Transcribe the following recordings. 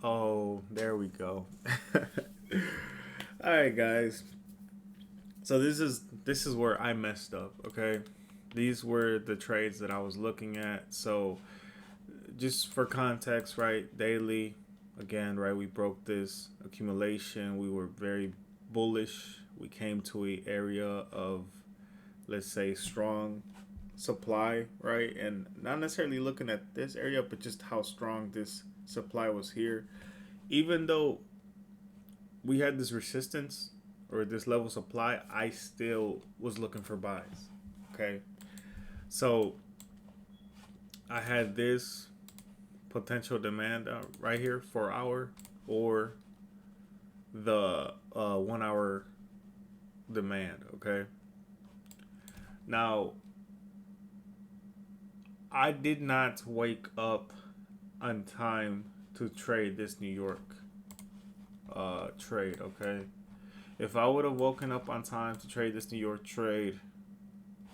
Oh, there we go. All right, guys. So this is where I messed up. Okay, these were the trades that I was looking at. So just for context, right? Daily, again, right? We broke this accumulation. We were very bullish. We came to a area of, let's say, strong supply, right? And not necessarily looking at this area, but just how strong this supply was here. Even though we had this resistance or this level of supply, I still was looking for buys. Okay. So I had this potential demand right here, 4 hour, or the 1 hour demand. Okay. Now, I did not wake up on time to trade this New York trade. Okay. If I would have woken up on time to trade this New York trade,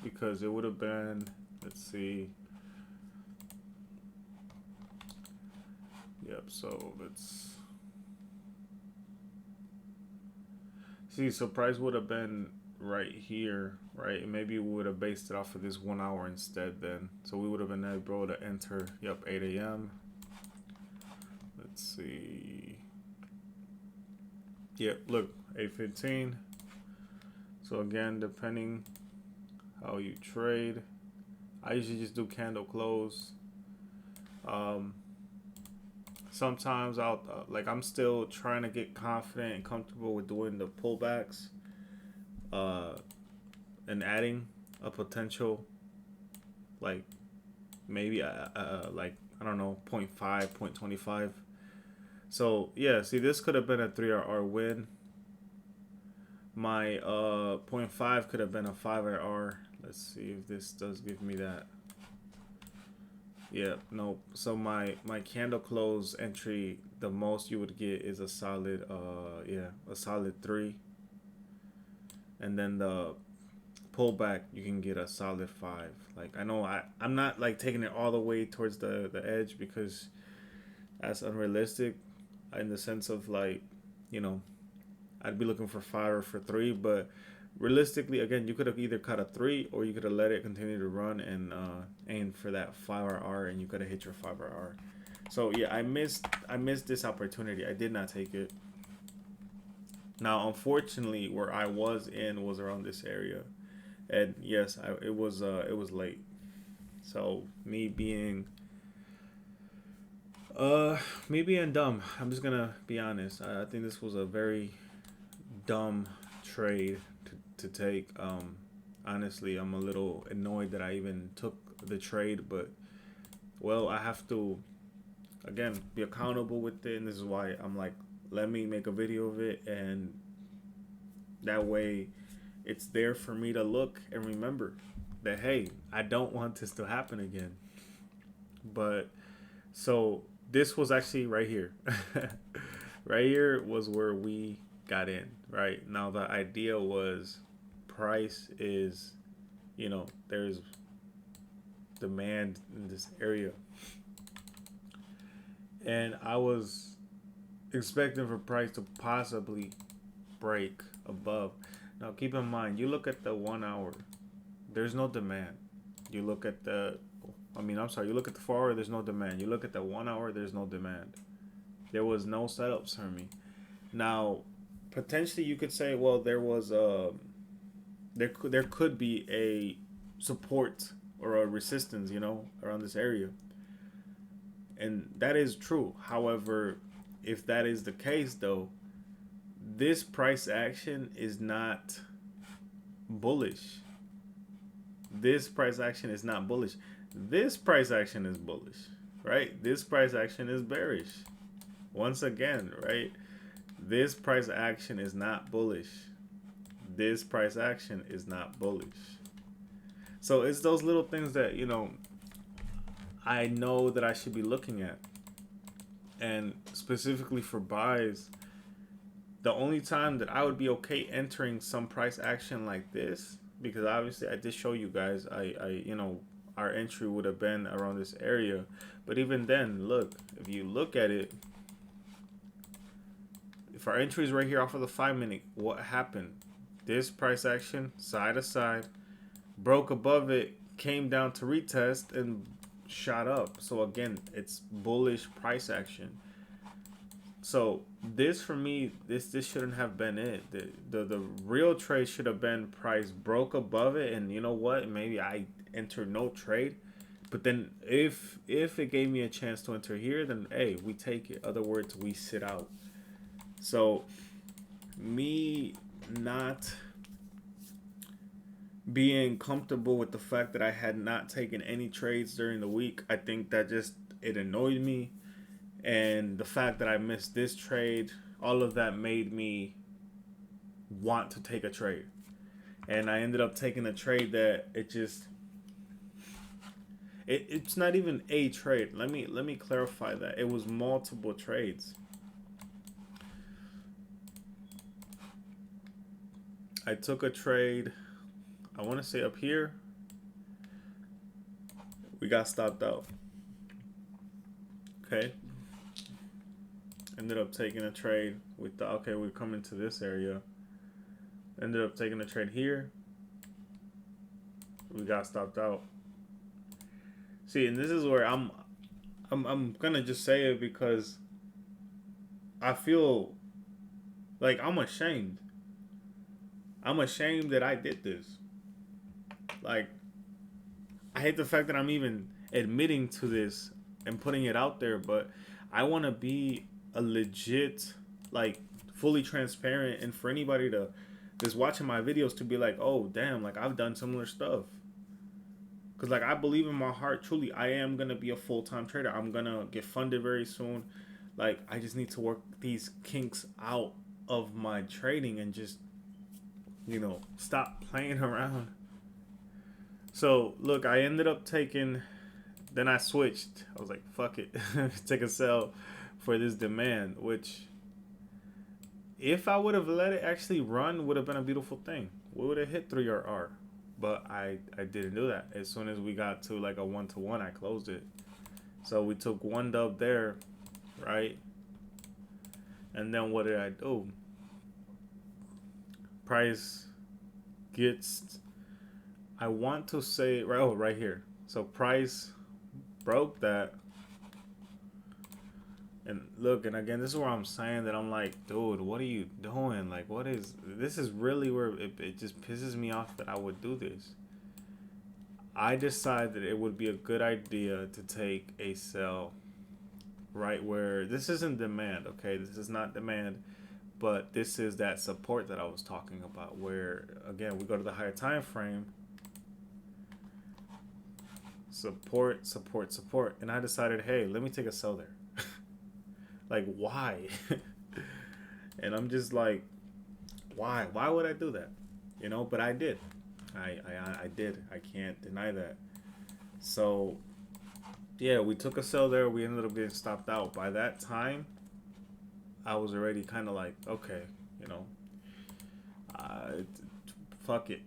because it would have been, let's see, yep, so let's see, so price would have been right here, right? And maybe we would have based it off of this 1 hour instead then. So we would have been able to enter, yep, 8 a.m. Let's see. Yep, look, 8:15. So again, depending how you trade, I usually just do candle close. Um, Sometimes I'll like I'm still trying to get confident and comfortable with doing the pullbacks, uh, and adding a potential like maybe like I don't know 0.5, 0.25. So yeah, see this could have been a 3 RR win. My zero point 0.5 could have been a 5 RR. Let's see if this does give me that. Yeah, no. So my candle close entry, the most you would get is a solid a solid 3, and then the pullback you can get a solid 5. Like I know I'm not like taking it all the way towards the edge because that's unrealistic in the sense of like, you know, I'd be looking for 5 or for 3, but realistically, again, you could have either cut a 3 or you could have let it continue to run and aim for that 5 RR and you could have hit your 5 RR. So yeah, I missed this opportunity. I did not take it. Now, unfortunately, where I was in was around this area, and yes, it was late. So uh me being dumb. I'm just gonna be honest. I think this was a very dumb trade to take. Honestly, I'm a little annoyed that I even took the trade, but well, I have to again be accountable with it, and this is why I'm like, let me make a video of it, and that way, it's there for me to look and remember that hey, I don't want this to happen again. But so this was actually right here. Right here was where we got in. Right now, the idea was price is, there's demand in this area, and I was expecting for price to possibly break above. Now, keep in mind, you look at the 1 hour, there's no demand. You look at I'm sorry, you look at the 4 hour, there's no demand. You look at the 1 hour, there's no demand. There was no setups for me. Now, potentially you could say, well, there could be a support or a resistance, around this area, and that is true. However, if that is the case, though, this price action is not bullish. This price action is not bullish. This price action is bullish, right? This price action is bearish. Once again, right? This price action is not bullish. This price action is not bullish. So it's those little things that, I know that I should be looking at. And specifically for buys, the only time that I would be okay entering some price action like this, because obviously I did show you guys, our entry would have been around this area. But even then, look, if you look at it, if our entry is right here off of the 5 minute, what happened? This price action, side to side, broke above it, came down to retest, and shot up. So again, it's bullish price action. So this for me, this shouldn't have been it. The real trade should have been price broke above it, and you know what? Maybe I enter no trade. But then if it gave me a chance to enter here, then hey, we take it. Other words, we sit out. So me not being comfortable with the fact that I had not taken any trades during the week, I think that just it annoyed me. And the fact that I missed this trade, all of that made me want to take a trade. And I ended up taking a trade that it's not even a trade. Let me clarify that. It was multiple trades. I took a trade, I want to say up here. We got stopped out. Okay. Ended up taking a trade. We thought, okay, we're coming to this area. Ended up taking a trade here. We got stopped out. See, and this is where I'm gonna just say it because I feel like I'm ashamed. I'm ashamed that I did this. Like, I hate the fact that I'm even admitting to this and putting it out there, but I want to be a legit, like, fully transparent, and for anybody to just watching my videos to be like, oh damn, like I've done similar stuff. Because like I believe in my heart, truly, I am gonna be a full-time trader. I'm gonna get funded very soon. Like, I just need to work these kinks out of my trading and just, stop playing around. So look, I ended up taking, then I switched. I was like, fuck it, take a sell for this demand, which if I would have let it actually run, would have been a beautiful thing. We would have hit 3RR, but I didn't do that. As soon as we got to like a 1-to-1, I closed it. So we took one dub there, right? And then what did I do? Price gets, I want to say, right here. So price broke that. And look, and again, this is where I'm saying that I'm like, dude, what are you doing? Like, this is really where it just pisses me off that I would do this. I decided it would be a good idea to take a sell right where this isn't demand, okay? This is not demand, but this is that support that I was talking about where, again, we go to the higher time frame. Support. And I decided, hey, let me take a sell there. Like, why? And I'm just like, why? Why would I do that? But I did. I did. I can't deny that. So, yeah, we took a sell there. We ended up getting stopped out. By that time, I was already kind of like, okay, fuck it.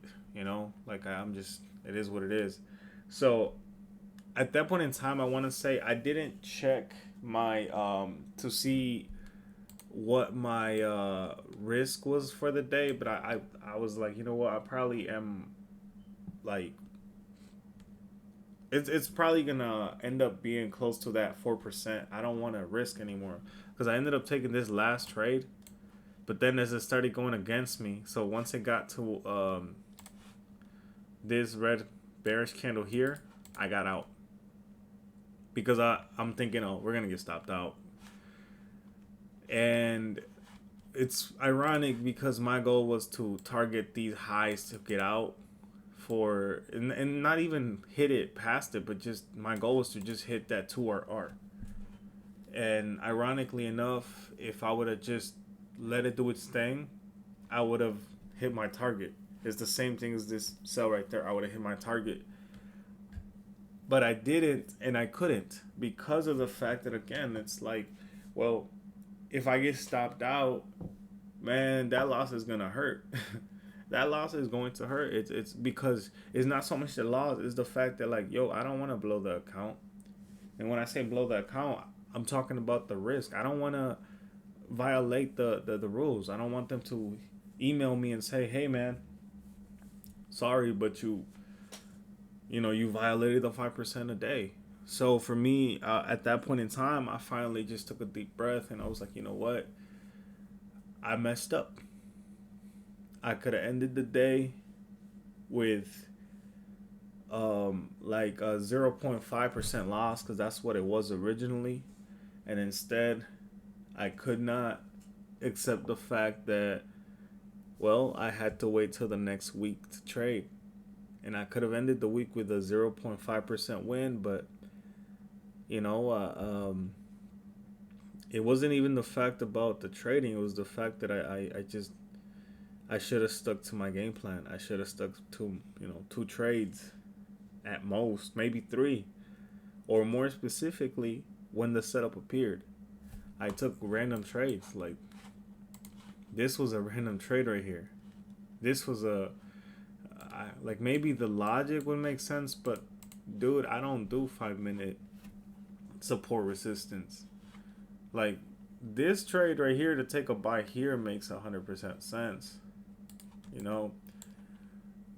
Like I'm just, it is what it is. So, at that point in time, I want to say I didn't check my to see what my risk was for the day, but I was like, you know what, I probably am like, it's probably gonna end up being close to that 4%. I don't want to risk anymore because I ended up taking this last trade, but then as it started going against me, so once it got to this red bearish candle here, I got out. Because I'm thinking, oh, we're going to get stopped out. And it's ironic because my goal was to target these highs to get out for, and not even hit it past it, but just my goal was to just hit that 2RR. And ironically enough, if I would have just let it do its thing, I would have hit my target. It's the same thing as this sell right there. I would have hit my target. But I didn't, and I couldn't because of the fact that, again, it's like, well, if I get stopped out, man, that loss is going to hurt. That loss is going to hurt. It's because it's not so much the loss, it's the fact that, like, yo, I don't want to blow the account. And when I say blow the account, I'm talking about the risk. I don't want to violate the rules. I don't want them to email me and say, "Hey, man, sorry, but you violated the 5% a day." So for me, at that point in time, I finally just took a deep breath and I was like, you know what? I messed up. I could have ended the day with like a 0.5% loss because that's what it was originally, and instead I could not accept the fact that, well, I had to wait till the next week to trade. And I could have ended the week with a 0.5% win, but you know, it wasn't even the fact about the trading. It was the fact that I should have stuck to my game plan. I should have stuck to, two trades at most, maybe three, or more specifically, when the setup appeared. I took random trades. Like, this was a random trade right here. This was like, maybe the logic would make sense, but dude, I don't do 5 minute support resistance. Like, this trade right here to take a buy here makes 100% sense, you know.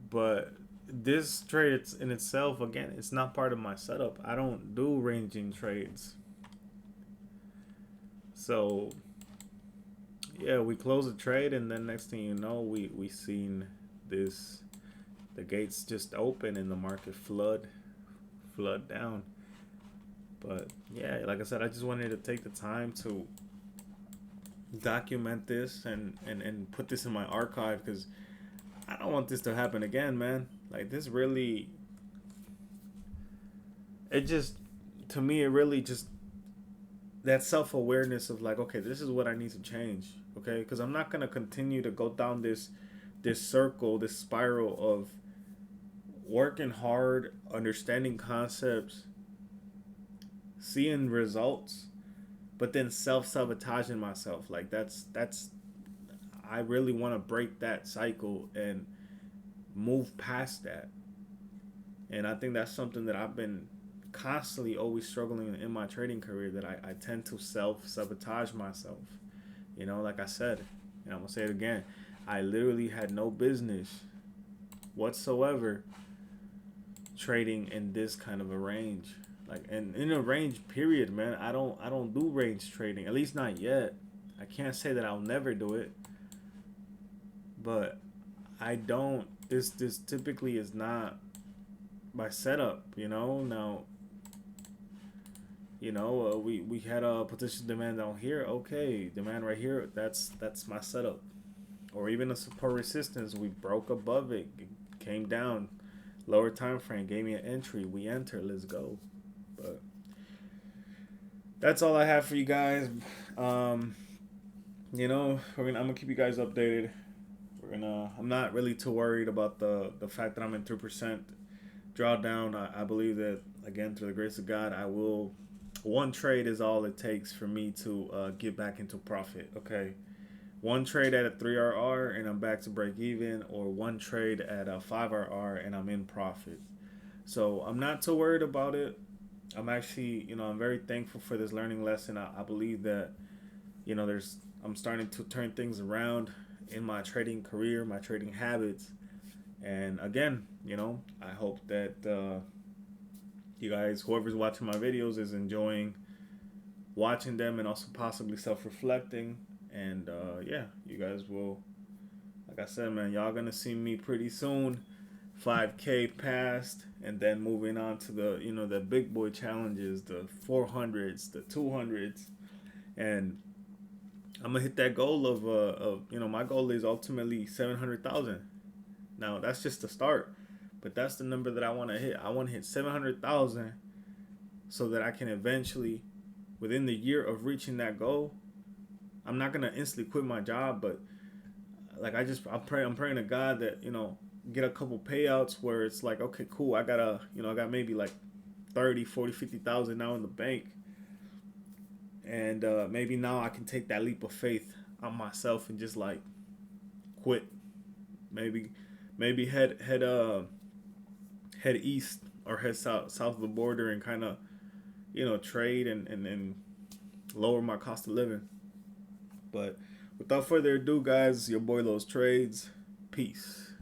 But this trade, it's in itself, again, it's not part of my setup. I don't do ranging trades. So yeah, we close the trade, and then next thing you know, we seen this, the gates just open and the market flood down. But yeah, like I said, I just wanted to take the time to document this and put this in my archive because I don't want this to happen again, man. Like, this really, it just, to me, it really just, that self-awareness of like, okay, this is what I need to change. Okay, because I'm not going to continue to go down this circle, this spiral of working hard, understanding concepts, seeing results, but then self-sabotaging myself. Like, that's I really want to break that cycle and move past that. And I think that's something that I've been constantly always struggling in my trading career, that I tend to self-sabotage myself. Like I said, and I'm going to say it again, I literally had no business whatsoever trading in this kind of a range. Like, and in a range period, man, I don't do range trading, at least not yet. I can't say that I'll never do it, but I don't. This typically is not my setup. Now, we had a potential demand down here. Okay, demand right here. That's my setup. Or even a support resistance. We broke above it, came down, lower time frame, gave me an entry. We enter. Let's go. But that's all I have for you guys. Um, I'm gonna keep you guys updated. I'm not really too worried about the fact that I'm in 3% drawdown. I believe that, again, through the grace of God, I will. One trade is all it takes for me to get back into profit. Okay, one trade at a 3RR and I'm back to break even, or one trade at a 5RR and I'm in profit. So I'm not too worried about it. I'm actually, I'm very thankful for this learning lesson. I believe that, I'm starting to turn things around in my trading career, my trading habits. And again, I hope that you guys, whoever's watching my videos, is enjoying watching them and also possibly self-reflecting. And yeah, you guys will, like I said, man, y'all gonna see me pretty soon. 5K passed, and then moving on to the big boy challenges, the 400s, the 200s, and I'm gonna hit that goal of my goal is ultimately 700,000. Now that's just the start, but that's the number that I want to hit. I want to hit 700,000 so that I can eventually, within the year of reaching that goal, I'm not gonna instantly quit my job, but like, I'm praying to God that get a couple payouts where it's like, okay, cool, I got maybe like 30, 40, 50,000 now in the bank, and maybe now I can take that leap of faith on myself and just like quit. Maybe head east or head south of the border and kind of trade and lower my cost of living. But without further ado, guys, your boy Los Trades. Peace.